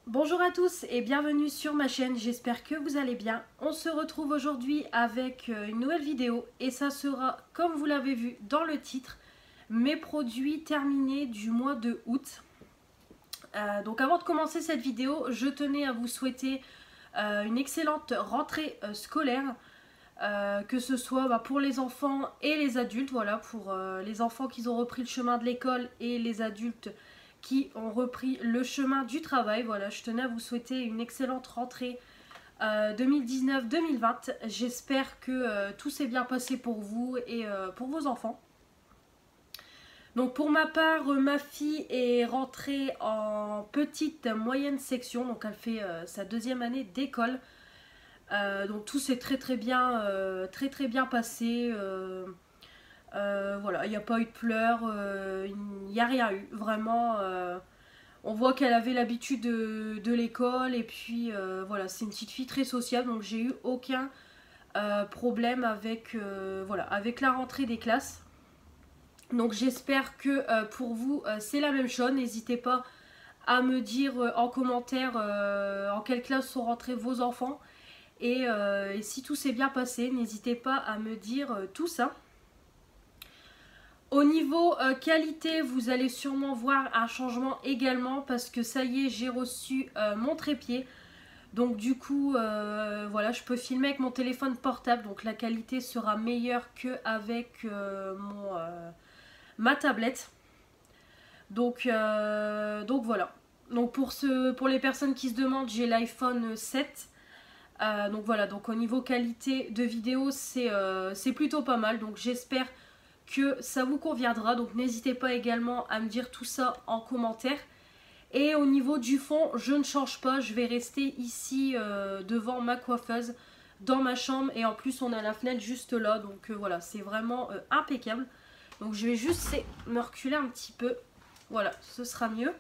Bonjour à tous et bienvenue sur ma chaîne, j'espère que vous allez bien. On se retrouve aujourd'hui avec une nouvelle vidéo et ça sera, comme vous l'avez vu dans le titre, mes produits terminés du mois de août. Donc avant de commencer cette vidéo, je tenais à vous souhaiter une excellente rentrée scolaire. Que ce soit pour les enfants et les adultes, voilà, pour les enfants qui ont repris le chemin de l'école et les adultes qui ont repris le chemin du travail. Voilà, je tenais à vous souhaiter une excellente rentrée 2019-2020. J'espère que tout s'est bien passé pour vous et pour vos enfants. Donc pour ma part, ma fille est rentrée en petite moyenne section, donc elle fait sa deuxième année d'école. Donc tout s'est très bien passé. Voilà, il n'y a pas eu de pleurs, il n'y a rien eu. Vraiment, on voit qu'elle avait l'habitude de l'école et puis voilà, c'est une petite fille très sociable, donc j'ai eu aucun problème avec, voilà, avec la rentrée des classes. Donc j'espère que pour vous c'est la même chose. N'hésitez pas à me dire en commentaire en quelle classe sont rentrés vos enfants. Et si tout s'est bien passé, n'hésitez pas à me dire tout ça. Au niveau qualité, vous allez sûrement voir un changement également parce que ça y est, j'ai reçu mon trépied. Donc du coup, voilà, je peux filmer avec mon téléphone portable. Donc la qualité sera meilleure qu'avec ma tablette. Donc voilà. Donc pour les personnes qui se demandent, j'ai l'iPhone 7. Donc voilà, donc au niveau qualité de vidéo, c'est plutôt pas mal. Donc j'espère que ça vous conviendra. Donc n'hésitez pas également à me dire tout ça en commentaire. Et au niveau du fond, je ne change pas. Je vais rester ici devant ma coiffeuse dans ma chambre. Et en plus, on a la fenêtre juste là. Donc voilà, c'est vraiment impeccable. Donc je vais juste me reculer un petit peu. Voilà, ce sera mieux.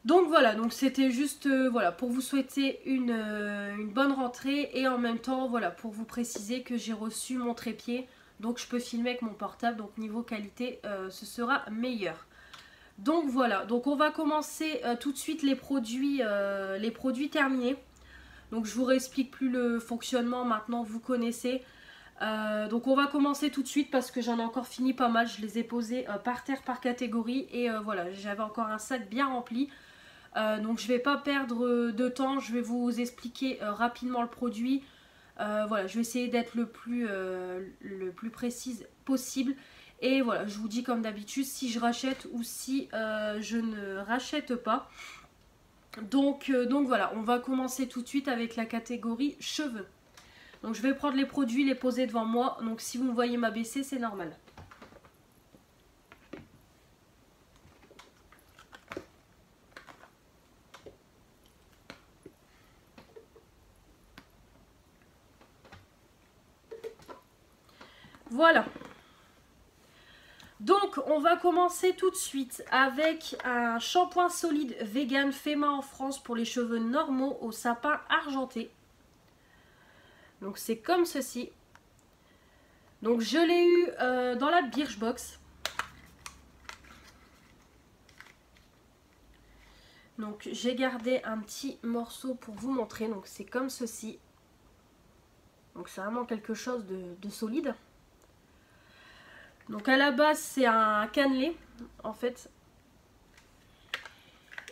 Donc voilà, donc c'était juste voilà, pour vous souhaiter une bonne rentrée et en même temps voilà, pour vous préciser que j'ai reçu mon trépied. Donc je peux filmer avec mon portable, donc niveau qualité ce sera meilleur. Donc voilà, donc on va commencer tout de suite les produits terminés. Donc je vous réexplique plus le fonctionnement, maintenant vous connaissez. Donc on va commencer tout de suite parce que j'en ai encore fini pas mal. Je les ai posés par terre par catégorie et voilà, j'avais encore un sac bien rempli. Donc je ne vais pas perdre de temps, je vais vous expliquer rapidement le produit. Voilà, je vais essayer d'être le plus précise possible. Et voilà, je vous dis comme d'habitude si je rachète ou si je ne rachète pas. Donc voilà, on va commencer tout de suite avec la catégorie cheveux. Donc je vais prendre les produits, les poser devant moi. Donc si vous me voyez m'abaisser, c'est normal. Voilà. Donc on va commencer tout de suite avec un shampoing solide vegan fait main en France pour les cheveux normaux au sapin argenté. Donc c'est comme ceci. Donc je l'ai eu dans la Birchbox. Donc j'ai gardé un petit morceau pour vous montrer. Donc c'est comme ceci. Donc c'est vraiment quelque chose de solide. Donc à la base c'est un cannelé en fait.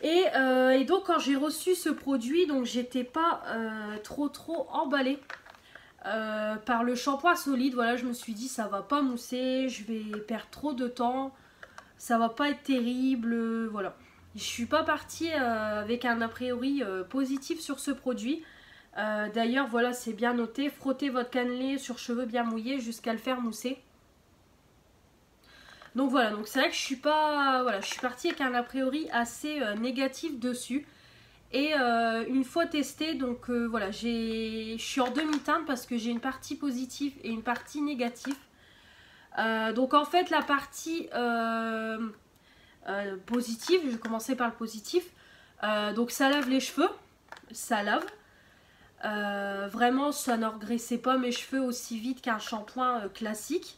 Et donc quand j'ai reçu ce produit, donc j'étais pas trop emballée par le shampoing solide. Voilà, je me suis dit ça va pas mousser, je vais perdre trop de temps, ça va pas être terrible, voilà. Je suis pas partie avec un a priori positif sur ce produit. D'ailleurs voilà, c'est bien noté, frottez votre cannelé sur cheveux bien mouillés jusqu'à le faire mousser. Donc voilà, donc c'est vrai que je suis pas, voilà, je suis partie avec un a priori assez négatif dessus. Et une fois testé, donc voilà, je suis en demi-teinte parce que j'ai une partie positive et une partie négative. Donc en fait la partie positive, je vais commencer par le positif. Donc ça lave les cheveux, ça lave. Vraiment ça n'engraissait pas mes cheveux aussi vite qu'un shampoing classique.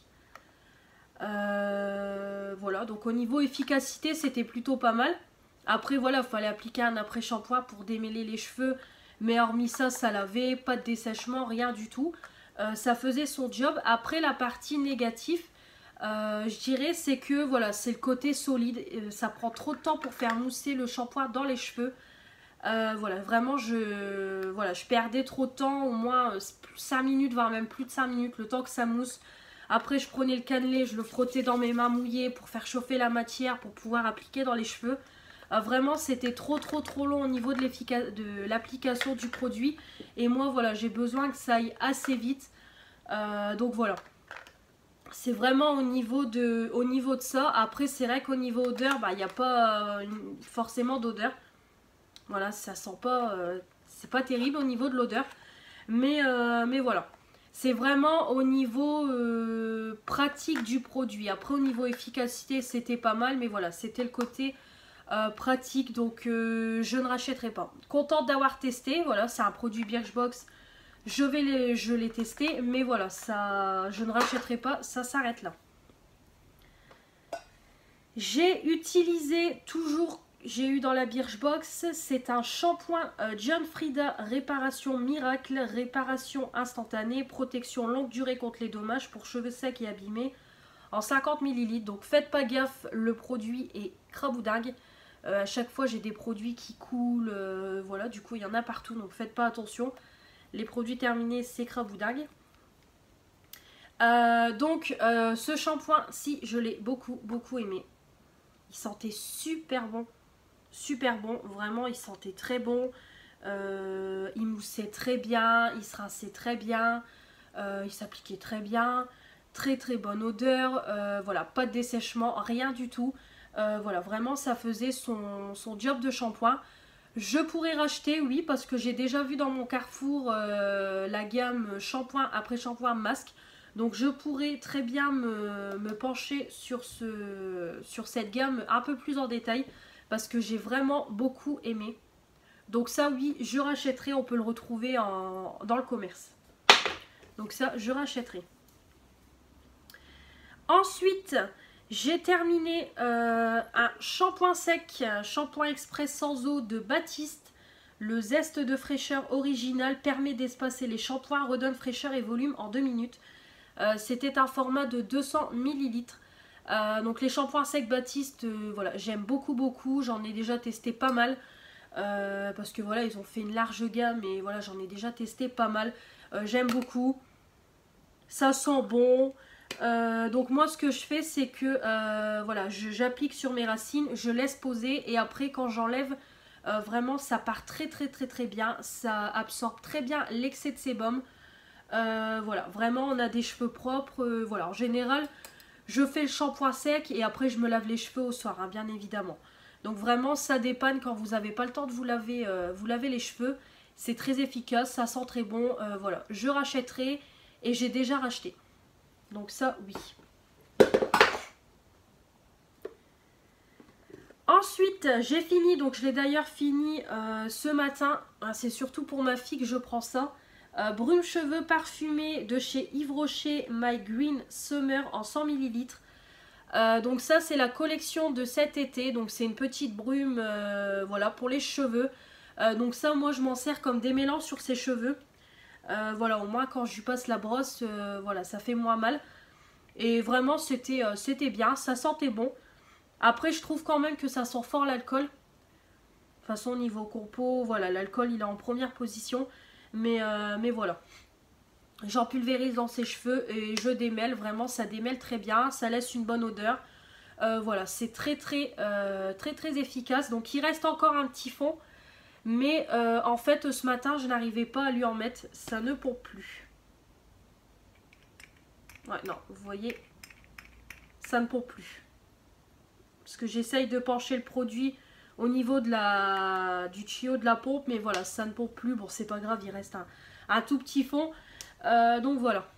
Voilà, donc au niveau efficacité c'était plutôt pas mal. Après voilà, il fallait appliquer un après-shampoing pour démêler les cheveux. Mais hormis ça, ça lavait, pas de dessèchement, rien du tout. Ça faisait son job. Après la partie négative, je dirais c'est que voilà, c'est le côté solide. Ça prend trop de temps pour faire mousser le shampoing dans les cheveux. Voilà, vraiment je perdais trop de temps, au moins 5 minutes, voire même plus de 5 minutes, le temps que ça mousse. Après je prenais le cannelé, je le frottais dans mes mains mouillées pour faire chauffer la matière pour pouvoir appliquer dans les cheveux. Vraiment c'était trop long au niveau de l'application du produit. Et moi voilà, j'ai besoin que ça aille assez vite. Donc voilà. C'est vraiment au niveau de ça. Après c'est vrai qu'au niveau odeur, il n'y a pas forcément d'odeur. Voilà, ça sent pas, c'est pas terrible au niveau de l'odeur. Mais voilà. C'est vraiment au niveau pratique du produit. Après au niveau efficacité c'était pas mal. Mais voilà, c'était le côté pratique. Donc je ne rachèterai pas. Contente d'avoir testé. Voilà, c'est un produit Birchbox. Je l'ai testé. Mais voilà, ça, je ne rachèterai pas. Ça s'arrête là. J'ai utilisé toujours... J'ai eu dans la Birchbox, c'est un shampoing John Frieda Réparation Miracle, réparation instantanée, protection longue durée contre les dommages pour cheveux secs et abîmés en 50 ml. Donc faites pas gaffe, le produit est craboudingue. À chaque fois j'ai des produits qui coulent, voilà, du coup il y en a partout, donc faites pas attention. Les produits terminés c'est craboudingue. Ce shampoing, si je l'ai beaucoup aimé. Il sentait super bon. Super bon, vraiment il sentait très bon, il moussait très bien, il se rinçait très bien, il s'appliquait très bien, très bonne odeur, voilà, pas de dessèchement, rien du tout, voilà, vraiment ça faisait son job de shampoing. Je pourrais racheter, oui, parce que j'ai déjà vu dans mon Carrefour la gamme shampoing après shampoing masque. Donc je pourrais très bien me pencher sur cette gamme un peu plus en détail. Parce que j'ai vraiment beaucoup aimé. Donc ça oui, je rachèterai, on peut le retrouver dans le commerce. Donc ça, je rachèterai. Ensuite, j'ai terminé un shampoing sec, shampoing express sans eau de Baptiste. Le zeste de fraîcheur original permet d'espacer les shampoings, redonne fraîcheur et volume en 2 minutes. C'était un format de 200 ml. Donc les shampoings secs Baptiste, voilà, j'aime beaucoup, j'en ai déjà testé pas mal, parce que voilà, ils ont fait une large gamme et voilà, j'en ai déjà testé pas mal, j'aime beaucoup, ça sent bon. Donc moi ce que je fais c'est que voilà, j'applique sur mes racines, je laisse poser et après quand j'enlève, vraiment ça part très bien, ça absorbe très bien l'excès de sébum. Voilà, vraiment on a des cheveux propres, voilà, en général je fais le shampoing sec et après je me lave les cheveux au soir, hein, bien évidemment. Donc vraiment ça dépanne quand vous n'avez pas le temps de vous laver les cheveux. C'est très efficace, ça sent très bon. Voilà, je rachèterai et j'ai déjà racheté. Donc ça oui. Ensuite j'ai fini, donc je l'ai d'ailleurs fini ce matin. C'est surtout pour ma fille que je prends ça. Brume cheveux parfumé de chez Yves Rocher My Green Summer en 100 ml. Donc ça c'est la collection de cet été. Donc c'est une petite brume voilà, pour les cheveux. Donc ça moi je m'en sers comme démêlant sur ses cheveux. Voilà, au moins quand je lui passe la brosse, voilà, ça fait moins mal. Et vraiment c'était bien, ça sentait bon. Après je trouve quand même que ça sent fort l'alcool. De toute façon au niveau compo, voilà, l'alcool il est en première position. Mais voilà, j'en pulvérise dans ses cheveux et je démêle, vraiment ça démêle très bien, ça laisse une bonne odeur. Voilà, c'est très efficace. Donc il reste encore un petit fond, mais en fait ce matin je n'arrivais pas à lui en mettre, ça ne pompe plus. Ouais, non, vous voyez, ça ne pompe plus. Parce que j'essaye de pencher le produit au niveau de du tuyau de la pompe, mais voilà, ça ne pompe plus. Bon, c'est pas grave, il reste un tout petit fond. Donc voilà.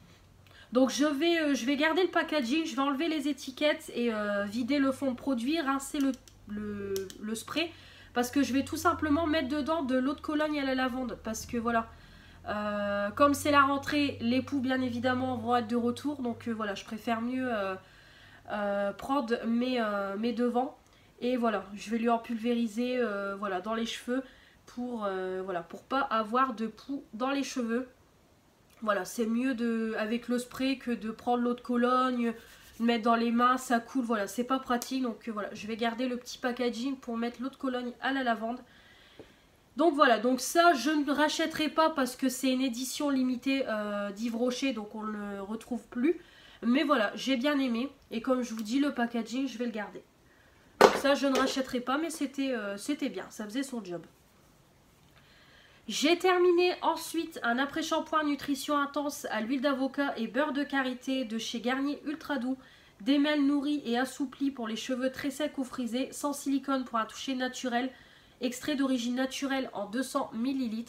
Donc je vais garder le packaging, je vais enlever les étiquettes et vider le fond de produit, rincer le spray. Parce que je vais tout simplement mettre dedans de l'eau de Cologne à la lavande. Parce que voilà, comme c'est la rentrée, les poux bien évidemment vont être de retour. Donc voilà, je préfère mieux prendre mes devants. Et voilà, je vais lui en pulvériser voilà, dans les cheveux pour, voilà, pour pas avoir de poux dans les cheveux. Voilà, c'est mieux avec le spray que de prendre l'eau de Cologne, de mettre dans les mains, ça coule, voilà, c'est pas pratique. Donc voilà, je vais garder le petit packaging pour mettre l'eau de Cologne à la lavande. Donc voilà, donc ça je ne rachèterai pas parce que c'est une édition limitée d'Yves Rocher, donc on ne le retrouve plus. Mais voilà, j'ai bien aimé et comme je vous dis, le packaging je vais le garder. Donc ça je ne rachèterai pas, mais c'était bien, ça faisait son job. J'ai terminé ensuite un après-shampoing nutrition intense à l'huile d'avocat et beurre de karité de chez Garnier Ultra Doux. Démêle nourri et assoupli pour les cheveux très secs ou frisés, sans silicone pour un toucher naturel. Extrait d'origine naturelle en 200 ml.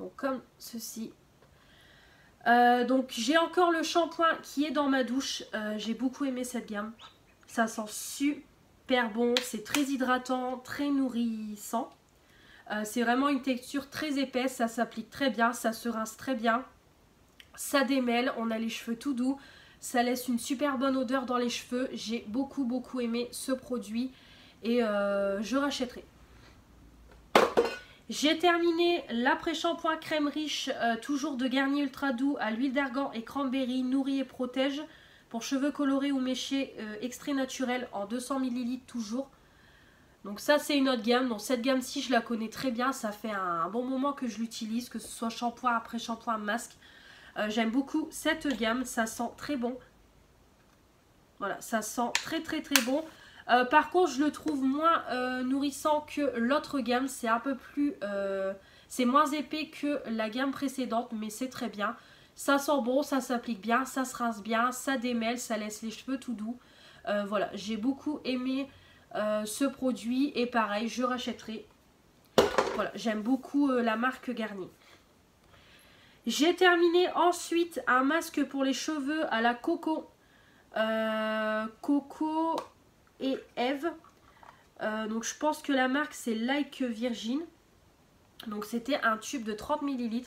Donc comme ceci. Donc j'ai encore le shampoing qui est dans ma douche. J'ai beaucoup aimé cette gamme. Ça sent super bon. C'est très hydratant, très nourrissant. C'est vraiment une texture très épaisse. Ça s'applique très bien. Ça se rince très bien. Ça démêle. On a les cheveux tout doux. Ça laisse une super bonne odeur dans les cheveux. J'ai beaucoup aimé ce produit. Et je rachèterai. J'ai terminé l'après-shampoing crème riche, toujours de Garnier Ultra Doux à l'huile d'argan et cranberry, nourrit et protège. Pour cheveux colorés ou méchés, extrait naturel en 200 ml toujours. Donc ça c'est une autre gamme. Donc cette gamme-ci je la connais très bien. Ça fait un bon moment que je l'utilise, que ce soit shampoing, après-shampoing, masque. J'aime beaucoup cette gamme. Ça sent très bon. Voilà, ça sent très bon. Par contre je le trouve moins nourrissant que l'autre gamme, c'est un peu plus c'est moins épais que la gamme précédente, mais c'est très bien, ça sent bon, ça s'applique bien, ça se rince bien, ça démêle, ça laisse les cheveux tout doux. Voilà, j'ai beaucoup aimé ce produit et pareil je rachèterai. Voilà, j'aime beaucoup la marque Garnier. J'ai terminé ensuite un masque pour les cheveux à la Coco et Eve. Donc je pense que la marque c'est Like Virgin. Donc c'était un tube de 30 ml.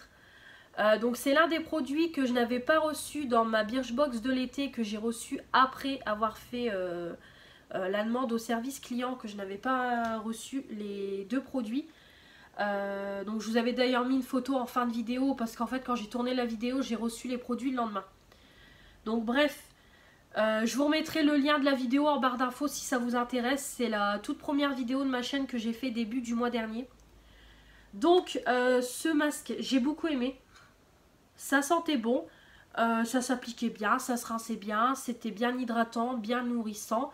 Donc c'est l'un des produits que je n'avais pas reçu dans ma Birchbox de l'été, que j'ai reçu après avoir fait la demande au service client, que je n'avais pas reçu les deux produits. Donc je vous avais d'ailleurs mis une photo en fin de vidéo parce qu'en fait quand j'ai tourné la vidéo j'ai reçu les produits le lendemain. Donc bref, je vous remettrai le lien de la vidéo en barre d'infos si ça vous intéresse. C'est la toute première vidéo de ma chaîne que j'ai fait début du mois dernier. Donc ce masque j'ai beaucoup aimé. Ça sentait bon, ça s'appliquait bien, ça se rinçait bien, c'était bien hydratant, bien nourrissant.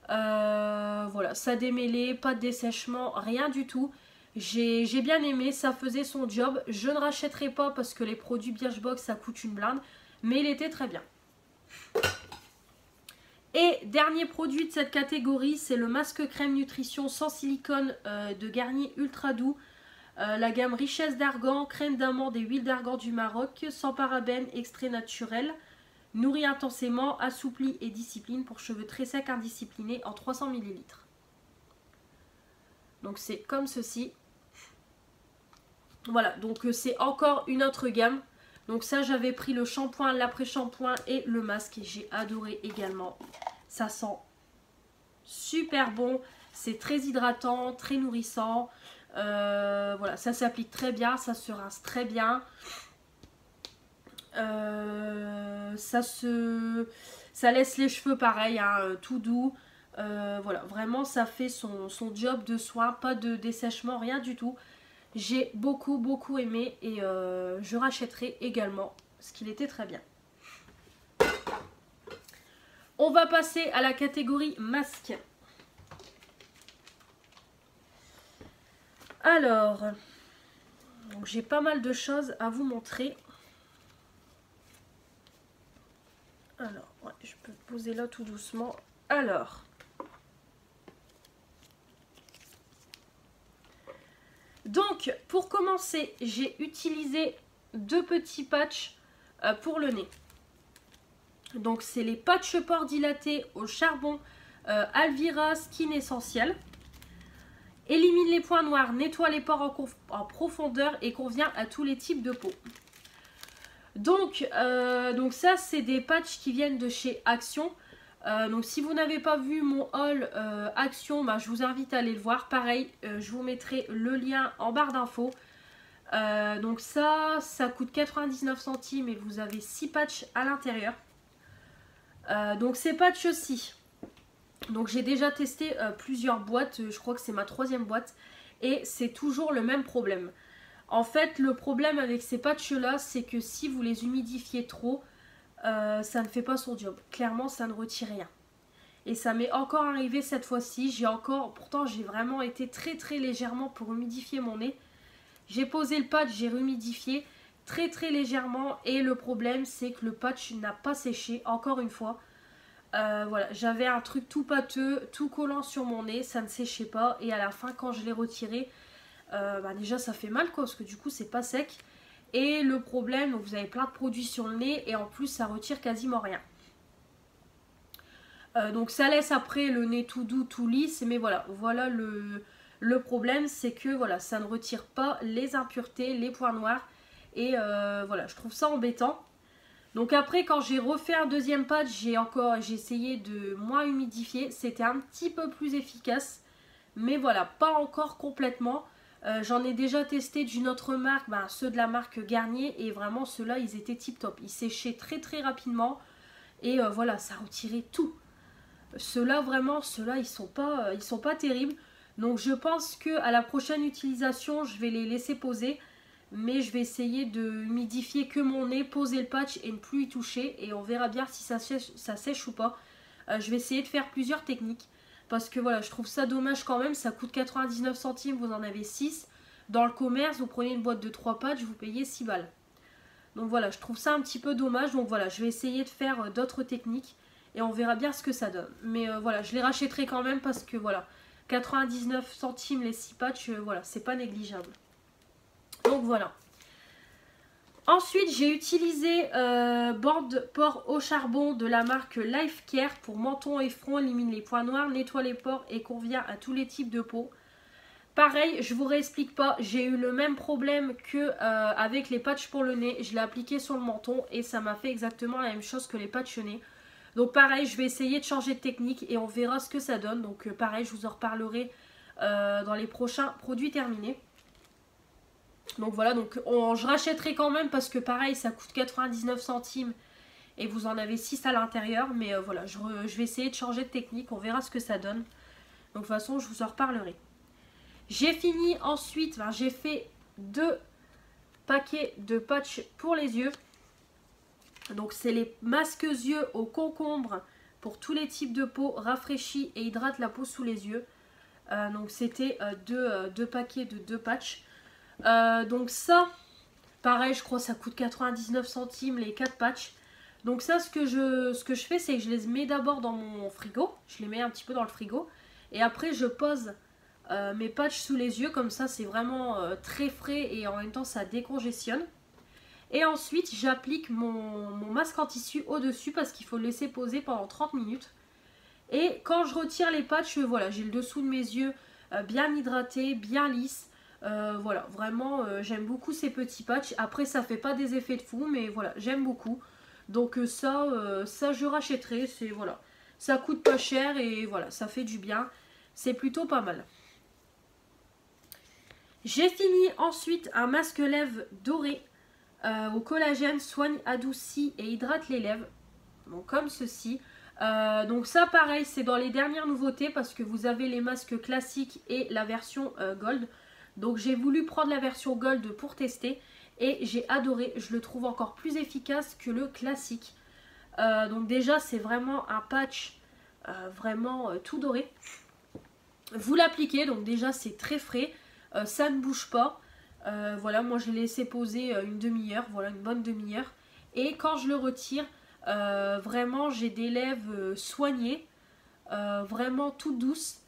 Voilà, ça démêlait, pas de dessèchement, rien du tout. J'ai bien aimé, ça faisait son job. Je ne rachèterai pas parce que les produits Birchbox ça coûte une blinde, mais il était très bien. Et dernier produit de cette catégorie, c'est le masque crème nutrition sans silicone de Garnier Ultra Doux. La gamme richesse d'argan, crème d'amande et huile d'argan du Maroc, sans parabènes, extrait naturel, nourrit intensément, assoupli et discipline pour cheveux très secs indisciplinés en 300 ml. Donc c'est comme ceci. Voilà, donc c'est encore une autre gamme. Donc ça j'avais pris le shampoing, l'après-shampoing et le masque. J'ai adoré également. Ça sent super bon. C'est très hydratant, très nourrissant. Voilà, ça s'applique très bien, ça se rince très bien. Ça laisse les cheveux pareil, hein, tout doux. Voilà, vraiment ça fait son job de soin, pas de dessèchement, rien du tout. J'ai beaucoup aimé et je rachèterai également parce qu'il était très bien. On va passer à la catégorie masque. Alors, j'ai pas mal de choses à vous montrer. Alors, ouais, je peux poser là tout doucement. Alors, donc pour commencer, j'ai utilisé deux petits patchs pour le nez. Donc c'est les patchs pores dilatés au charbon Alvira Skin Essentiel. Élimine les points noirs, nettoie les pores en profondeur et convient à tous les types de peau. Donc ça c'est des patchs qui viennent de chez Action. Donc si vous n'avez pas vu mon haul Action, bah, je vous invite à aller le voir. Pareil, je vous mettrai le lien en barre d'infos. Donc ça coûte 99 centimes et vous avez 6 patchs à l'intérieur. Donc ces patchs-ci, donc j'ai déjà testé plusieurs boîtes, je crois que c'est ma 3e boîte. Et c'est toujours le même problème. En fait, le problème avec ces patchs-là, c'est que si vous les humidifiez trop, ça ne fait pas son job. Clairement, ça ne retire rien. Et ça m'est encore arrivé cette fois-ci. Pourtant j'ai vraiment été très très légèrement pour humidifier mon nez. J'ai posé le patch, j'ai humidifié très très légèrement. Et le problème, c'est que le patch n'a pas séché, encore une fois. Voilà, j'avais un truc tout pâteux, tout collant sur mon nez, ça ne séchait pas. Et à la fin, quand je l'ai retiré, bah déjà ça fait mal quoi, parce que du coup c'est pas sec. Et le problème, donc vous avez plein de produits sur le nez et en plus ça retire quasiment rien. Donc ça laisse après le nez tout doux, tout lisse, mais voilà le problème, c'est que voilà, ça ne retire pas les impuretés, les points noirs. Et voilà, je trouve ça embêtant. Donc après, quand j'ai refait un 2e patch, j'ai essayé de moins humidifier. C'était un petit peu plus efficace, mais voilà, pas encore complètement. J'en ai déjà testé d'une autre marque, ceux de la marque Garnier, et vraiment ceux-là, ils étaient tip top. Ils séchaient très très rapidement, et voilà, ça retirait tout. Ceux-là, vraiment, ils sont pas terribles. Donc je pense que à la prochaine utilisation, je vais les laisser poser. Mais je vais essayer de humidifier que mon nez, poser le patch et ne plus y toucher. Et on verra bien si ça sèche ou pas. Je vais essayer de faire plusieurs techniques. Parce que voilà, je trouve ça dommage quand même. Ça coûte 99 centimes, vous en avez 6. Dans le commerce, vous prenez une boîte de 3 patchs, vous payez 6 balles. Donc voilà, je trouve ça un petit peu dommage. Donc voilà, je vais essayer de faire d'autres techniques. Et on verra bien ce que ça donne. Mais voilà, je les rachèterai quand même parce que voilà, 99 centimes les 6 patchs, voilà, c'est pas négligeable. Donc voilà. Ensuite, j'ai utilisé bande pores au charbon de la marque Life Care pour menton et front, élimine les points noirs, nettoie les pores et convient à tous les types de peau. Pareil, je vous réexplique pas, j'ai eu le même problème que avec les patchs pour le nez. Je l'ai appliqué sur le menton et ça m'a fait exactement la même chose que les patchs nez. Donc pareil, je vais essayer de changer de technique et on verra ce que ça donne. Donc pareil, je vous en reparlerai dans les prochains produits terminés. Donc voilà, donc je rachèterai quand même parce que pareil, ça coûte 99 centimes et vous en avez 6 à l'intérieur. Mais voilà, je vais essayer de changer de technique, on verra ce que ça donne. Donc de toute façon, je vous en reparlerai. J'ai fini ensuite, j'ai fait 2 paquets de patchs pour les yeux. Donc c'est les masques yeux au concombre pour tous les types de peau, rafraîchit et hydrate la peau sous les yeux. Donc c'était 2 paquets de 2 patchs. Donc ça, pareil, je crois que ça coûte 99 centimes les 4 patchs. Donc ça, ce que je fais, c'est que je les mets d'abord dans mon frigo. Je les mets un petit peu dans le frigo. Et après, je pose mes patchs sous les yeux. Comme ça, c'est vraiment très frais et en même temps, ça décongestionne. Et ensuite, j'applique mon masque en tissu au-dessus parce qu'il faut le laisser poser pendant 30 minutes. Et quand je retire les patchs, voilà, j'ai le dessous de mes yeux bien hydraté, bien lisse. Voilà, vraiment, j'aime beaucoup ces petits patchs. Après, ça fait pas des effets de fou, mais voilà, j'aime beaucoup. Donc ça, je rachèterai. C'est voilà, ça coûte pas cher et voilà, ça fait du bien. C'est plutôt pas mal. J'ai fini ensuite un masque lèvres doré au collagène, soigne, adoucit et hydrate les lèvres. Donc comme ceci. Donc ça pareil, c'est dans les dernières nouveautés parce que vous avez les masques classiques et la version gold. Donc j'ai voulu prendre la version gold pour tester et j'ai adoré. Je le trouve encore plus efficace que le classique. Donc déjà c'est vraiment un patch vraiment tout doré. Vous l'appliquez, donc déjà c'est très frais, ça ne bouge pas. Voilà, moi je l'ai laissé poser une demi-heure, voilà une bonne demi-heure. Et quand je le retire, vraiment j'ai des lèvres soignées, vraiment toutes douces.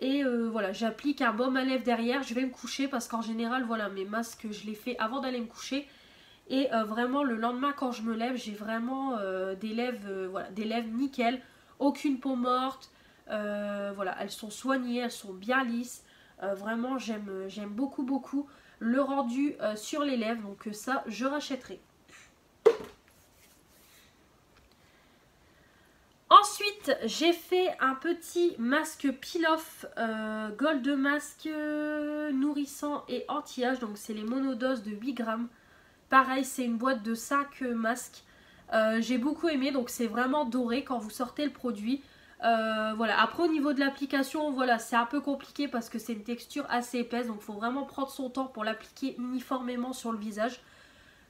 Et voilà, j'applique un baume à lèvres derrière, je vais me coucher parce qu'en général, voilà, mes masques, je les fais avant d'aller me coucher. Et vraiment, le lendemain, quand je me lève, j'ai vraiment des lèvres, voilà, des lèvres nickel, aucune peau morte. Voilà, elles sont soignées, elles sont bien lisses. Vraiment, j'aime beaucoup, beaucoup le rendu sur les lèvres. Donc ça, je rachèterai. Ensuite, j'ai fait un petit masque peel-off Gold Mask nourrissant et anti-âge. Donc c'est les monodoses de 8 grammes. Pareil, c'est une boîte de 5 masques. J'ai beaucoup aimé, donc c'est vraiment doré quand vous sortez le produit. Voilà. Après au niveau de l'application, voilà, c'est un peu compliqué parce que c'est une texture assez épaisse. Donc il faut vraiment prendre son temps pour l'appliquer uniformément sur le visage.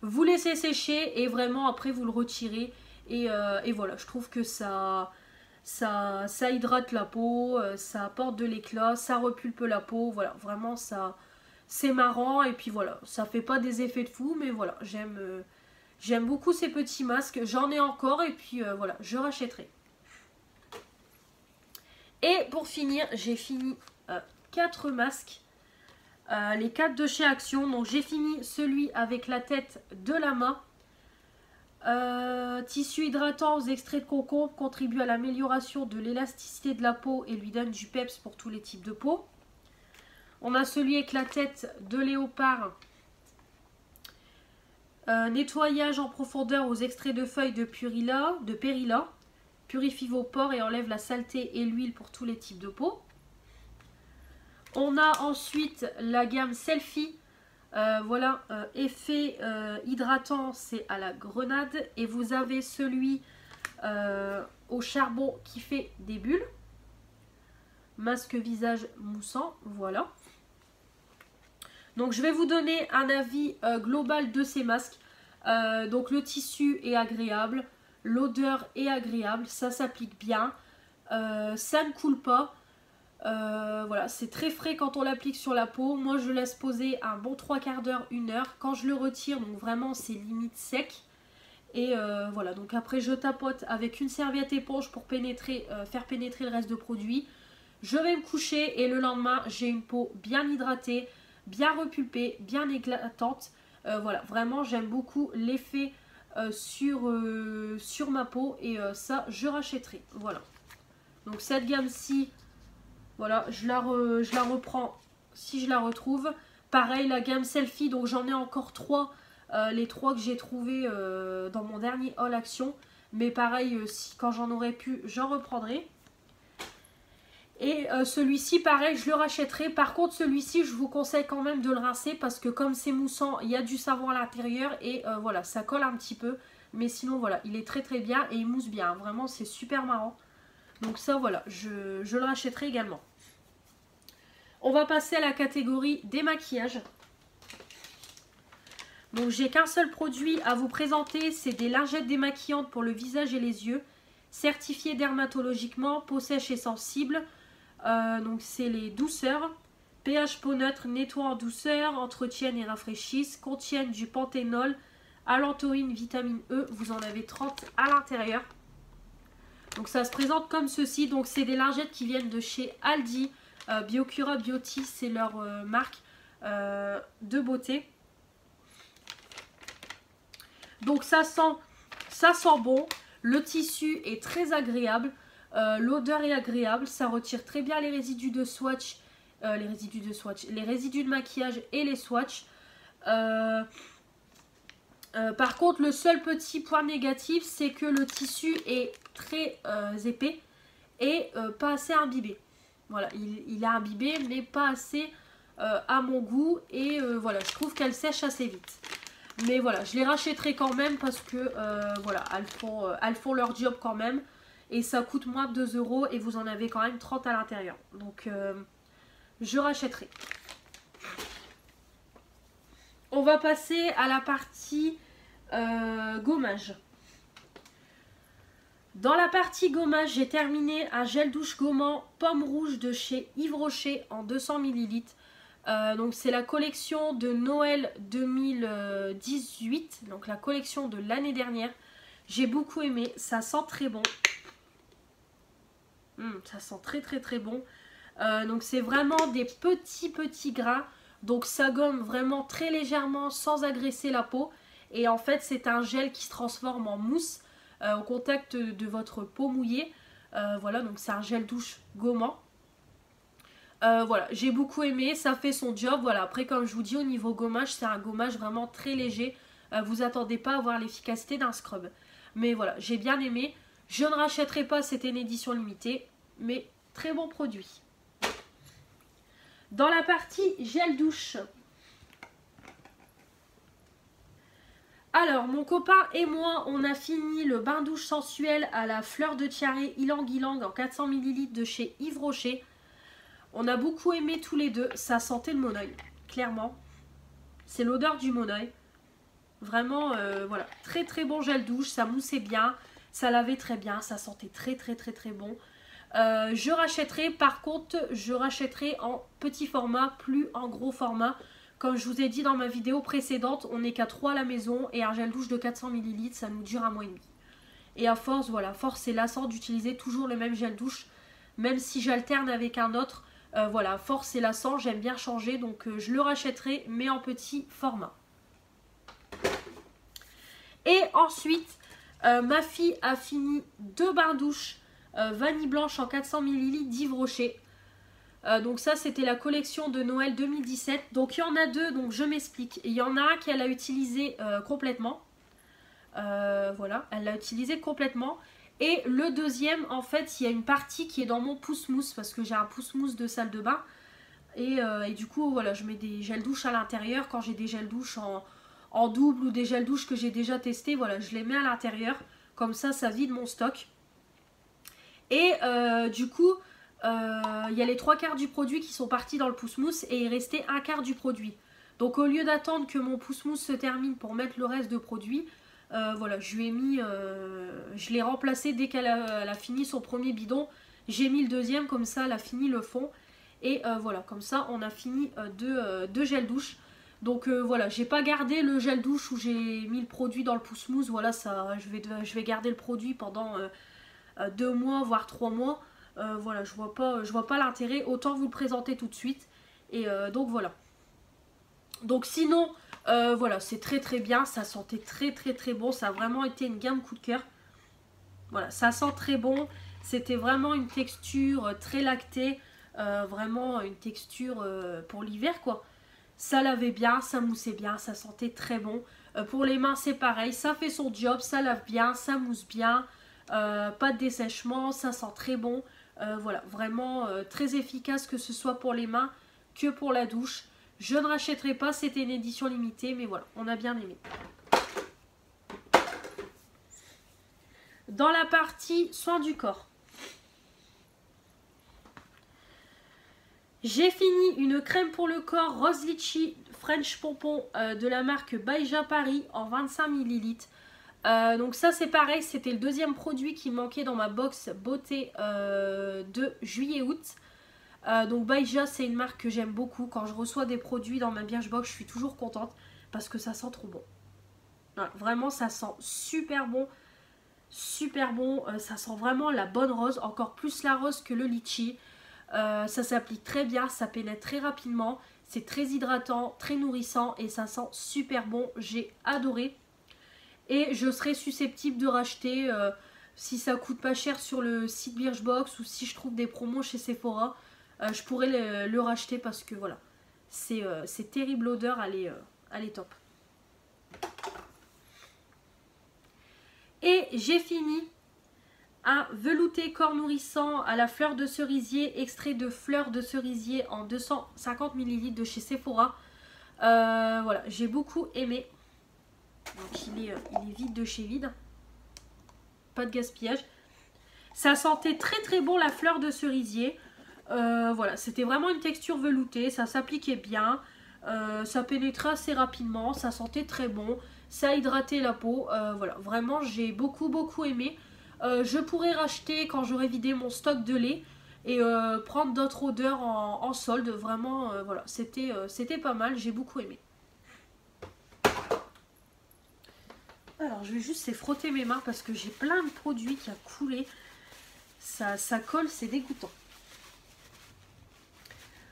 Vous laissez sécher et vraiment après vous le retirez. Et voilà, je trouve que ça hydrate la peau, ça apporte de l'éclat, ça repulpe la peau. Voilà, vraiment ça, c'est marrant. Et puis voilà, ça fait pas des effets de fou, mais voilà, j'aime beaucoup ces petits masques. J'en ai encore et puis voilà, je rachèterai. Et pour finir, j'ai fini 4 masques. Les 4 de chez Action. Donc j'ai fini celui avec la tête de lama. Tissu hydratant aux extraits de concombre, contribue à l'amélioration de l'élasticité de la peau et lui donne du peps pour tous les types de peau. On a celui avec la tête de léopard. Nettoyage en profondeur aux extraits de feuilles de périlla. Purifie vos pores et enlève la saleté et l'huile pour tous les types de peau. On a ensuite la gamme Selfie. Voilà, effet hydratant, c'est à la grenade. Et vous avez celui au charbon qui fait des bulles. Masque visage moussant, voilà. Donc je vais vous donner un avis global de ces masques. Donc le tissu est agréable, l'odeur est agréable, ça s'applique bien, ça ne coule pas. Voilà, c'est très frais quand on l'applique sur la peau. Moi je laisse poser un bon 3/4 d'heure, 1 heure. Quand je le retire, donc vraiment c'est limite sec. Et voilà, donc après je tapote avec une serviette éponge pour faire pénétrer le reste de produit. Je vais me coucher et le lendemain j'ai une peau bien hydratée, bien repulpée, bien éclatante. Voilà, vraiment j'aime beaucoup l'effet sur ma peau et ça je rachèterai. Voilà, donc cette gamme-ci, voilà, je la reprends si je la retrouve. Pareil, la gamme Selfie, donc j'en ai encore 3. Les 3 que j'ai trouvés dans mon dernier haul Action. Mais pareil, quand j'en aurai plus, j'en reprendrai. Et celui-ci, pareil, je le rachèterai. Par contre, celui-ci, je vous conseille quand même de le rincer. Parce que comme c'est moussant, il y a du savon à l'intérieur. Et voilà, ça colle un petit peu. Mais sinon, voilà, il est très très bien et il mousse bien. Vraiment, c'est super marrant. Donc ça, voilà, je le rachèterai également. On va passer à la catégorie des maquillages. Donc j'ai qu'un seul produit à vous présenter, c'est des lingettes démaquillantes pour le visage et les yeux. Certifiées dermatologiquement, peau sèche et sensible. Donc c'est les douceurs. pH peau neutre, nettoient en douceur, entretiennent et rafraîchissent. Contiennent du panthénol, allantoïne, vitamine E. Vous en avez 30 à l'intérieur. Donc ça se présente comme ceci. Donc c'est des lingettes qui viennent de chez Aldi. Biocura Beauty, c'est leur marque de beauté. Donc ça sent bon. Le tissu est très agréable. L'odeur est agréable. Ça retire très bien les résidus de swatch. Les résidus de maquillage et les swatchs. Par contre, le seul petit point négatif, c'est que le tissu est très épais et pas assez imbibé. Voilà, il a imbibé, mais pas assez à mon goût. Et voilà, je trouve qu'elle sèche assez vite. Mais voilà, je les rachèterai quand même parce que voilà, elles font leur job quand même. Et ça coûte moins de 2 € et vous en avez quand même 30 à l'intérieur. Donc je rachèterai. On va passer à la partie gommage. Dans la partie gommage, j'ai terminé un gel douche gommant pomme rouge de chez Yves Rocher en 200 ml. Donc c'est la collection de Noël 2018, donc la collection de l'année dernière. J'ai beaucoup aimé, ça sent très bon. Ça sent très très très bon. Donc c'est vraiment des petits grains. Donc ça gomme vraiment très légèrement sans agresser la peau. Et en fait c'est un gel qui se transforme en mousse au contact de votre peau mouillée. Voilà, donc c'est un gel douche gommant. Voilà, j'ai beaucoup aimé, ça fait son job. Voilà, après comme je vous dis, au niveau gommage, c'est un gommage vraiment très léger. Vous attendez pas à voir l'efficacité d'un scrub. Mais voilà, j'ai bien aimé. Je ne rachèterai pas, c'était une édition limitée, mais très bon produit. Dans la partie gel douche, alors mon copain et moi, on a fini le bain douche sensuel à la fleur de tiare ylang ylang en 400 ml de chez Yves Rocher. On a beaucoup aimé tous les deux, ça sentait le monoeil, clairement. C'est l'odeur du monoeil. Vraiment, voilà, très très bon gel douche, ça moussait bien, ça lavait très bien, ça sentait très bon. Je rachèterai, par contre, je rachèterai en petit format, plus en gros format. Comme je vous ai dit dans ma vidéo précédente, on n'est qu'à 3 à la maison et un gel douche de 400 ml, ça nous dure un mois et demi. Et à force, voilà, force c'est lassant d'utiliser toujours le même gel douche, même si j'alterne avec un autre. Voilà, force c'est lassant, j'aime bien changer, donc je le rachèterai, mais en petit format. Et ensuite, ma fille a fini 2 bains douche vanille blanche en 400 ml d'Yves Rocher. Donc ça, c'était la collection de Noël 2017. Donc il y en a 2, donc je m'explique. Il y en a un qu'elle a utilisé complètement. Voilà, elle l'a utilisé complètement. Et le deuxième, en fait, il y a une partie qui est dans mon pouce-mousse, parce que j'ai un pouce-mousse de salle de bain. Et du coup, voilà, je mets des gels douche à l'intérieur. Quand j'ai des gels douche en double ou des gels douche que j'ai déjà testés, voilà, je les mets à l'intérieur. Comme ça vide mon stock. Et du coup, il y a les 3/4 du produit qui sont partis dans le pouce-mousse et il restait 1/4 du produit. Donc au lieu d'attendre que mon pouce-mousse se termine pour mettre le reste de produit, voilà, je lui ai mis, je l'ai remplacé dès qu'elle a fini son premier bidon. J'ai mis le deuxième, comme ça elle a fini le fond. Et voilà, comme ça on a fini deux gels douche. Donc voilà, j'ai pas gardé le gel douche où j'ai mis le produit dans le pouce-mousse. Voilà, ça, je vais garder le produit pendant 2 mois, voire 3 mois. Voilà, je vois pas l'intérêt. Autant vous le présenter tout de suite. Et donc voilà. Donc sinon, voilà, c'est très bien. Ça sentait très bon. Ça a vraiment été une gamme coup de cœur. Voilà, ça sent très bon. C'était vraiment une texture très lactée. Vraiment une texture pour l'hiver, quoi. Ça lavait bien, ça moussait bien, ça sentait très bon. Pour les mains, c'est pareil. Ça fait son job, ça lave bien, ça mousse bien. Pas de dessèchement, ça sent très bon. Voilà, vraiment très efficace, que ce soit pour les mains que pour la douche. Je ne rachèterai pas, c'était une édition limitée, mais voilà, on a bien aimé. Dans la partie soins du corps, j'ai fini une crème pour le corps Rose Litchi French Pompon de la marque Baija Paris en 25 ml. Donc ça c'est pareil, c'était le deuxième produit qui manquait dans ma box beauté de juillet-août. Donc Baija, c'est une marque que j'aime beaucoup. Quand je reçois des produits dans ma Birchbox, je suis toujours contente parce que ça sent trop bon. Voilà, vraiment ça sent super bon. Super bon, ça sent vraiment la bonne rose, encore plus la rose que le litchi. Ça s'applique très bien, ça pénètre très rapidement, c'est très hydratant, très nourrissant et ça sent super bon, j'ai adoré. Et je serais susceptible de racheter si ça coûte pas cher sur le site Birchbox ou si je trouve des promos chez Sephora, je pourrais le racheter parce que voilà, c'est terrible l'odeur, elle est top. Et j'ai fini un velouté corps nourrissant à la fleur de cerisier, extrait de fleurs de cerisier en 250 ml de chez Sephora. Voilà, j'ai beaucoup aimé. Donc il est vide de chez vide. Pas de gaspillage. Ça sentait très bon la fleur de cerisier. Voilà, c'était vraiment une texture veloutée. Ça s'appliquait bien. Ça pénétrait assez rapidement. Ça sentait très bon. Ça hydratait la peau. Voilà, vraiment j'ai beaucoup aimé. Je pourrais racheter quand j'aurai vidé mon stock de lait et prendre d'autres odeurs en solde. Vraiment, voilà, c'était pas mal, j'ai beaucoup aimé. Alors, je vais juste frotter mes mains parce que j'ai plein de produits qui a coulé. Ça colle, c'est dégoûtant.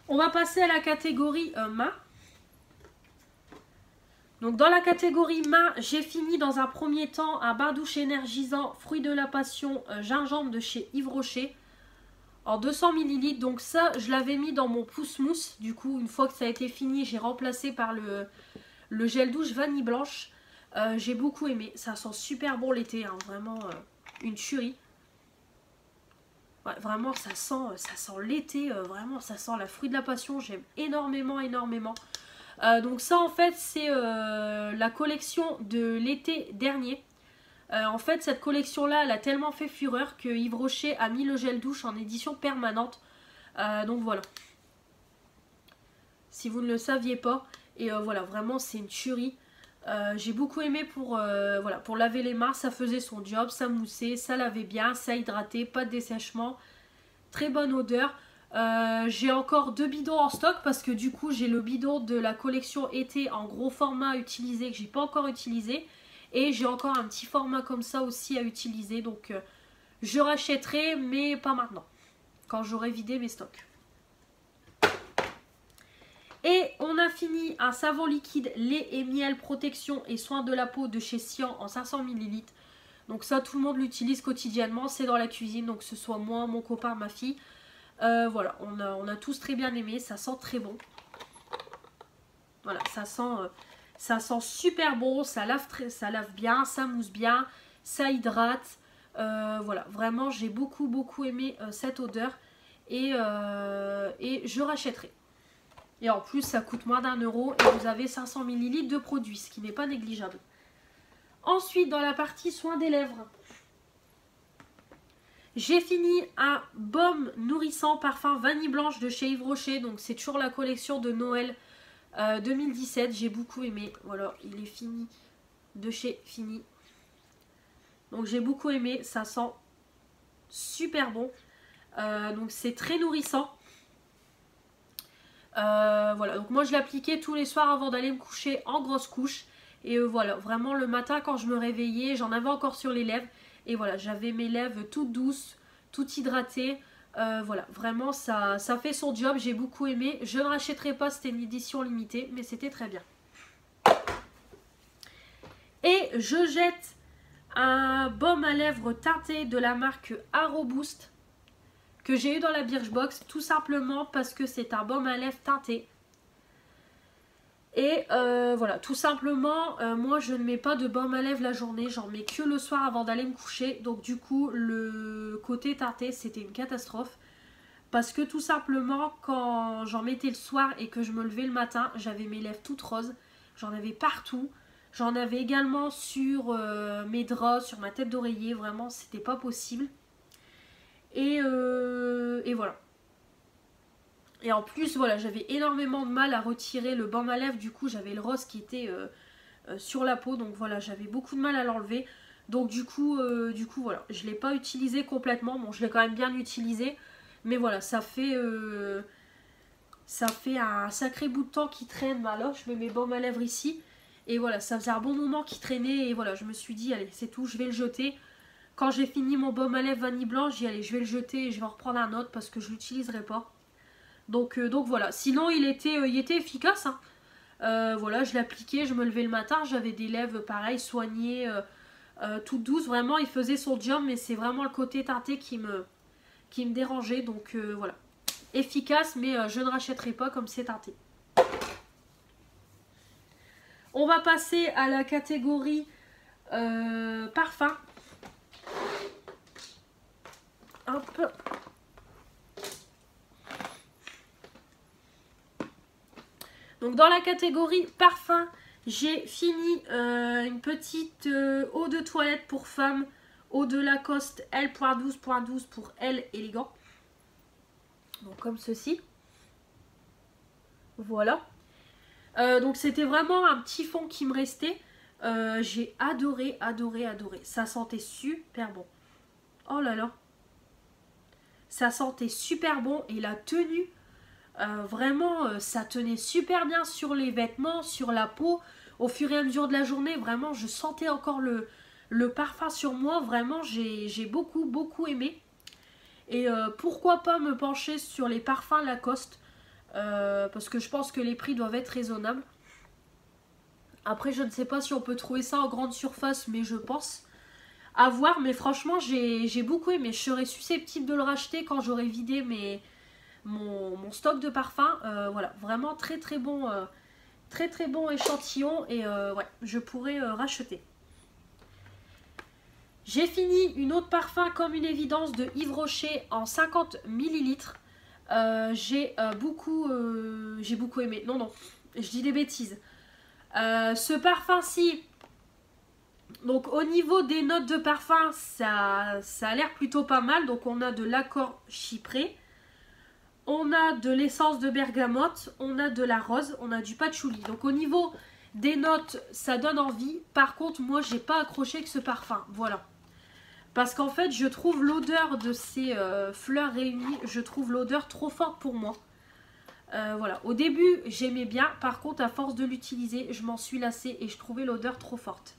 On va passer à la catégorie main. Donc dans la catégorie main, j'ai fini dans un premier temps un bain douche énergisant fruit de la passion gingembre de chez Yves Rocher en 200 ml. Donc ça, je l'avais mis dans mon pouce-mousse. Du coup, une fois que ça a été fini, j'ai remplacé par le gel douche vanille blanche. J'ai beaucoup aimé. Ça sent super bon l'été, hein, vraiment une tuerie. Ouais, vraiment, ça sent l'été, vraiment, ça sent la fruit de la passion. J'aime énormément, énormément. Donc ça, en fait, c'est la collection de l'été dernier. En fait, cette collection-là, elle a tellement fait fureur que Yves Rocher a mis le gel douche en édition permanente. Donc voilà. Si vous ne le saviez pas. Et voilà, vraiment, c'est une tuerie. J'ai beaucoup aimé voilà, pour laver les mains. Ça faisait son job, ça moussait, ça lavait bien, ça hydratait, pas de dessèchement. Très bonne odeur. J'ai encore 2 bidons en stock parce que du coup j'ai le bidon de la collection été en gros format à utiliser que j'ai pas encore utilisé. Et j'ai encore un petit format comme ça aussi à utiliser. Donc je rachèterai mais pas maintenant. Quand j'aurai vidé mes stocks. Et on a fini un savon liquide lait et miel protection et soins de la peau de chez Sian en 500 ml. Donc ça tout le monde l'utilise quotidiennement. C'est dans la cuisine donc que ce soit moi, mon copain, ma fille. Voilà, on a tous très bien aimé, ça sent très bon. Voilà, ça sent super bon, ça lave bien, ça mousse bien, ça hydrate. Voilà, vraiment j'ai beaucoup aimé cette odeur et je rachèterai. Et en plus ça coûte moins d'1 € et vous avez 500 ml de produit, ce qui n'est pas négligeable. Ensuite dans la partie soins des lèvres, j'ai fini un baume nourrissant parfum vanille blanche de chez Yves Rocher. Donc c'est toujours la collection de Noël 2017. J'ai beaucoup aimé. Voilà, il est fini de chez Fini. Donc j'ai beaucoup aimé. Ça sent super bon. Donc c'est très nourrissant. Voilà, donc moi je l'appliquais tous les soirs avant d'aller me coucher en grosse couche. Et voilà, vraiment le matin quand je me réveillais, j'en avais encore sur les lèvres. Et voilà, j'avais mes lèvres toutes douces, toutes hydratées. Voilà, vraiment ça fait son job, j'ai beaucoup aimé. Je ne rachèterai pas, c'était une édition limitée, mais c'était très bien. Et je jette un baume à lèvres teinté de la marque Haro Boost que j'ai eu dans la Birchbox, tout simplement parce que c'est un baume à lèvres teinté. Et voilà, tout simplement, moi je ne mets pas de baume à lèvres la journée, j'en mets que le soir avant d'aller me coucher. Donc du coup, le côté teinté, c'était une catastrophe. Parce que tout simplement, quand j'en mettais le soir et que je me levais le matin, j'avais mes lèvres toutes roses. J'en avais partout. J'en avais également sur mes draps, sur ma tête d'oreiller. Vraiment, c'était pas possible. Et voilà. Et en plus, voilà, j'avais énormément de mal à retirer le baume à lèvres. Du coup, j'avais le rose qui était sur la peau. Donc voilà, j'avais beaucoup de mal à l'enlever. Donc du coup voilà, je ne l'ai pas utilisé complètement. Bon, je l'ai quand même bien utilisé. Mais voilà, ça fait un sacré bout de temps qui traîne. Bah là, je mets mes baumes à lèvres ici. Et voilà, ça faisait un bon moment qui traînait. Et voilà, je me suis dit, allez, c'est tout, je vais le jeter. Quand j'ai fini mon baume à lèvres vanille blanche, j'ai dit, allez, je vais le jeter et je vais en reprendre un autre parce que je ne l'utiliserai pas. Donc voilà, sinon il était efficace. Hein. Voilà, je l'appliquais, je me levais le matin, j'avais des lèvres pareil, soignées, toutes douces. Vraiment, il faisait son job, mais c'est vraiment le côté teinté qui me dérangeait. Donc voilà, efficace, mais je ne rachèterai pas comme c'est teinté. On va passer à la catégorie parfum. Hop. Donc dans la catégorie parfum, j'ai fini une petite eau de toilette pour femmes, eau de Lacoste L.12.12 pour L élégant. Donc comme ceci. Voilà. Donc c'était vraiment un petit fond qui me restait. J'ai adoré. Ça sentait super bon. Oh là là. Ça sentait super bon et la tenue... vraiment ça tenait super bien sur les vêtements, sur la peau. Au fur et à mesure de la journée, vraiment je sentais encore le parfum sur moi. Vraiment j'ai beaucoup aimé. Et pourquoi pas me pencher sur les parfums Lacoste, parce que je pense que les prix doivent être raisonnables. Après je ne sais pas si on peut trouver ça en grande surface, mais je pense. À voir, mais franchement j'ai beaucoup aimé. Je serais susceptible de le racheter quand j'aurai vidé mon stock de parfum. Voilà, vraiment très bon échantillon. Et ouais, je pourrais racheter. J'ai fini une autre parfum comme une évidence de Yves Rocher en 50 millilitres. J'ai beaucoup aimé. Non, non, je dis des bêtises. Ce parfum-ci, donc au niveau des notes de parfum, ça a l'air plutôt pas mal. Donc on a de l'accord chypré, on a de l'essence de bergamote, on a de la rose, on a du patchouli. Donc au niveau des notes, ça donne envie. Par contre, moi, j'ai pas accroché que ce parfum. Voilà. Parce qu'en fait, je trouve l'odeur de ces fleurs réunies, je trouve l'odeur trop forte pour moi. Voilà. Au début, j'aimais bien. Par contre, à force de l'utiliser, je m'en suis lassée et je trouvais l'odeur trop forte.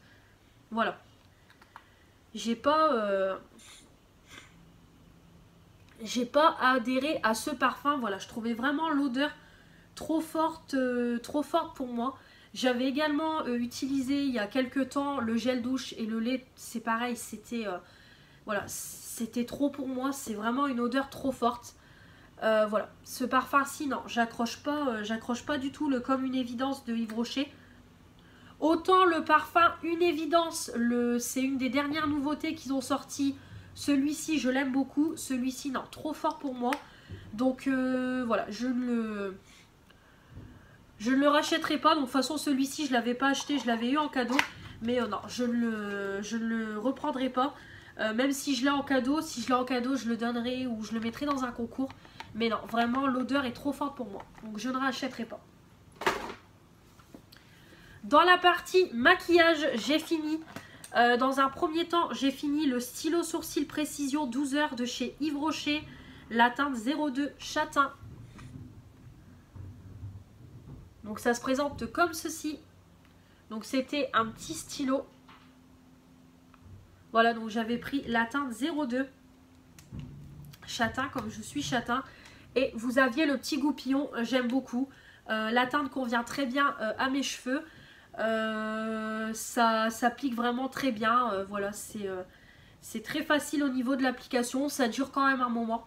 Voilà. J'ai pas adhéré à ce parfum. Voilà, je trouvais vraiment l'odeur trop forte pour moi. J'avais également utilisé il y a quelques temps le gel douche et le lait. C'est pareil, c'était voilà, c'était trop pour moi. C'est vraiment une odeur trop forte. Voilà, ce parfum-ci, non, j'accroche pas du tout le comme une évidence de Yves Rocher. Autant le parfum Une Évidence, c'est une des dernières nouveautés qu'ils ont sorti. Celui-ci, je l'aime beaucoup. Celui-ci, non, trop fort pour moi. Donc voilà, je ne le rachèterai pas. Donc de toute façon, celui-ci, je ne l'avais pas acheté, je l'avais eu en cadeau. Mais non, je ne le reprendrai pas. Même si je l'ai en cadeau, je le donnerai ou je le mettrai dans un concours. Mais non, vraiment, l'odeur est trop forte pour moi. Donc je ne rachèterai pas. Dans la partie maquillage, j'ai fini. Dans un premier temps, j'ai fini le stylo sourcil précision 12 heures de chez Yves Rocher. La teinte 02 châtain. Donc ça se présente comme ceci. Donc c'était un petit stylo. Voilà, donc j'avais pris la teinte 02 châtain, comme je suis châtain. Et vous aviez le petit goupillon, j'aime beaucoup. La teinte convient très bien à mes cheveux. Ça s'applique vraiment très bien. Voilà, c'est très facile au niveau de l'application. Ça dure quand même un moment.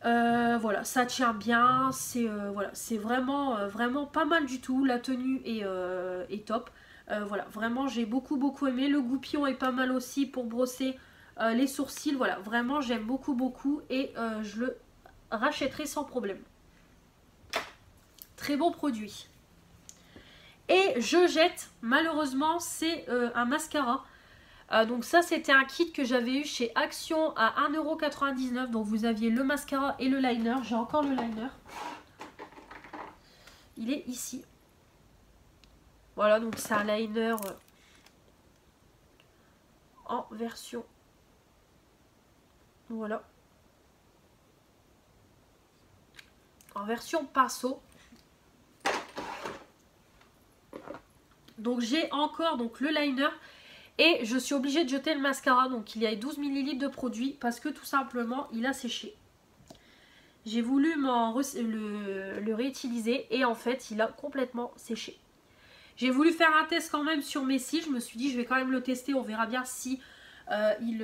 Voilà, ça tient bien. Voilà, c'est vraiment pas mal du tout. La tenue est top. Voilà, vraiment j'ai beaucoup aimé. Le goupillon est pas mal aussi pour brosser les sourcils. Voilà, vraiment j'aime beaucoup et je le rachèterai sans problème. Très bon produit. Et je jette, malheureusement, c'est un mascara. Donc ça, c'était un kit que j'avais eu chez Action à 1,99 €. Donc vous aviez le mascara et le liner. J'ai encore le liner. Il est ici. Voilà, donc c'est un liner en version. Voilà. En version pinceau. Donc j'ai encore donc, le liner. Et je suis obligée de jeter le mascara. Donc il y a 12 ml de produit. Parce que tout simplement il a séché. J'ai voulu le réutiliser. Et en fait il a complètement séché. J'ai voulu faire un test quand même sur mes cils. Je me suis dit je vais quand même le tester. On verra bien si il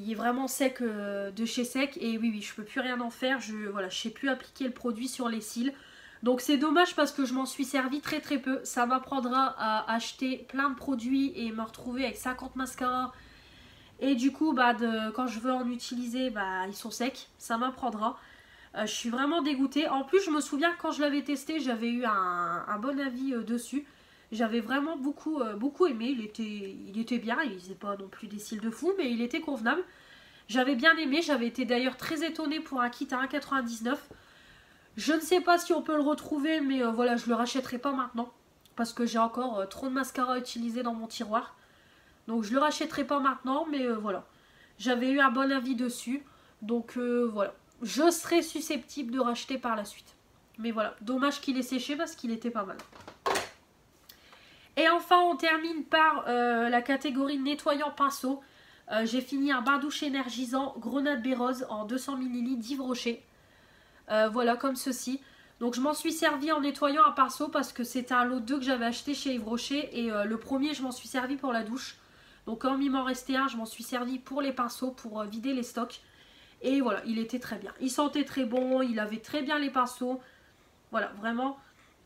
est vraiment sec de chez sec. Et oui je peux plus rien en faire. Voilà, je sais plus appliquer le produit sur les cils. Donc c'est dommage parce que je m'en suis servi très peu. Ça m'apprendra à acheter plein de produits et me retrouver avec 50 mascaras. Et du coup quand je veux en utiliser ils sont secs. Ça m'apprendra. Je suis vraiment dégoûtée. En plus je me souviens quand je l'avais testé, j'avais eu un bon avis dessus. J'avais vraiment beaucoup aimé. Il était bien. Il faisait pas non plus des cils de fou, mais il était convenable. J'avais bien aimé. J'avais été d'ailleurs très étonnée pour un kit à 1,99 €. Je ne sais pas si on peut le retrouver, mais voilà, je ne le rachèterai pas maintenant. Parce que j'ai encore trop de mascara à utiliser dans mon tiroir. Donc je ne le rachèterai pas maintenant, mais voilà. J'avais eu un bon avis dessus. Donc voilà. Je serais susceptible de racheter par la suite. Mais voilà, dommage qu'il ait séché parce qu'il était pas mal. Et enfin, on termine par la catégorie nettoyant pinceau. J'ai fini un bain-douche énergisant Grenade Baie Rose en 200 ml d'Yves Rocher. Voilà, comme ceci. Donc je m'en suis servi en nettoyant un pinceau parce que c'était un lot 2 que j'avais acheté chez Yves Rocher. Et le premier, je m'en suis servi pour la douche. Donc comme il m'en restait un, je m'en suis servi pour les pinceaux, pour vider les stocks. Et voilà, il était très bien. Il sentait très bon, il avait très bien les pinceaux. Voilà, vraiment,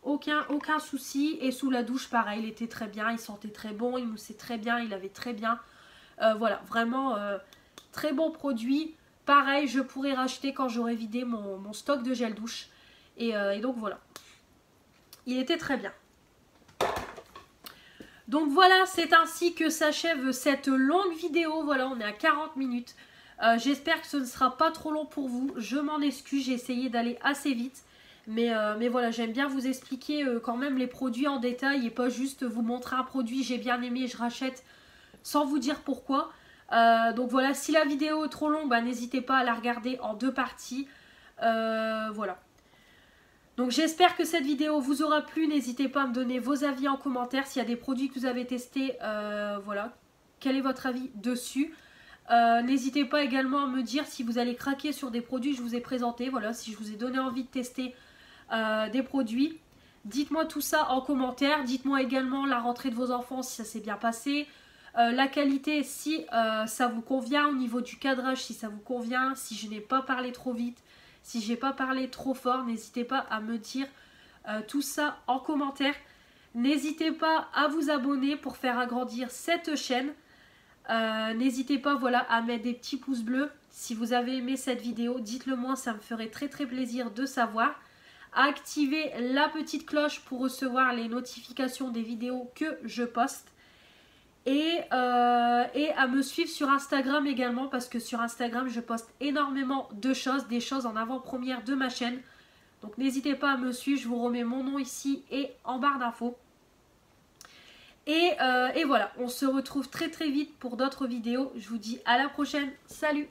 aucun souci. Et sous la douche, pareil, il était très bien, il sentait très bon, il moussait très bien, il avait très bien. Voilà, vraiment très bon produit. Pareil, je pourrais racheter quand j'aurai vidé mon stock de gel douche. Et donc voilà, il était très bien. Donc voilà, c'est ainsi que s'achève cette longue vidéo. Voilà, on est à 40 minutes. J'espère que ce ne sera pas trop long pour vous. Je m'en excuse, j'ai essayé d'aller assez vite. Mais voilà, j'aime bien vous expliquer quand même les produits en détail et pas juste vous montrer un produit, j'ai bien aimé, je rachète sans vous dire pourquoi. Donc voilà, si la vidéo est trop longue, bah, n'hésitez pas à la regarder en 2 parties. Voilà. Donc j'espère que cette vidéo vous aura plu. N'hésitez pas à me donner vos avis en commentaire. S'il y a des produits que vous avez testés, voilà, quel est votre avis dessus. N'hésitez pas également à me dire si vous allez craquer sur des produits que je vous ai présentés. Voilà, si je vous ai donné envie de tester des produits. Dites-moi tout ça en commentaire. Dites-moi également la rentrée de vos enfants, si ça s'est bien passé. La qualité, si ça vous convient, au niveau du cadrage, si ça vous convient, si je n'ai pas parlé trop vite, si j'ai pas parlé trop fort, n'hésitez pas à me dire tout ça en commentaire. N'hésitez pas à vous abonner pour faire agrandir cette chaîne. N'hésitez pas, voilà, à mettre des petits pouces bleus. Si vous avez aimé cette vidéo, dites-le moi, ça me ferait très plaisir de savoir. À activer la petite cloche pour recevoir les notifications des vidéos que je poste. Et à me suivre sur Instagram également, parce que sur Instagram je poste énormément de choses, des choses en avant-première de ma chaîne. Donc n'hésitez pas à me suivre, je vous remets mon nom ici et en barre d'infos. Et voilà, on se retrouve très vite pour d'autres vidéos. Je vous dis à la prochaine, salut!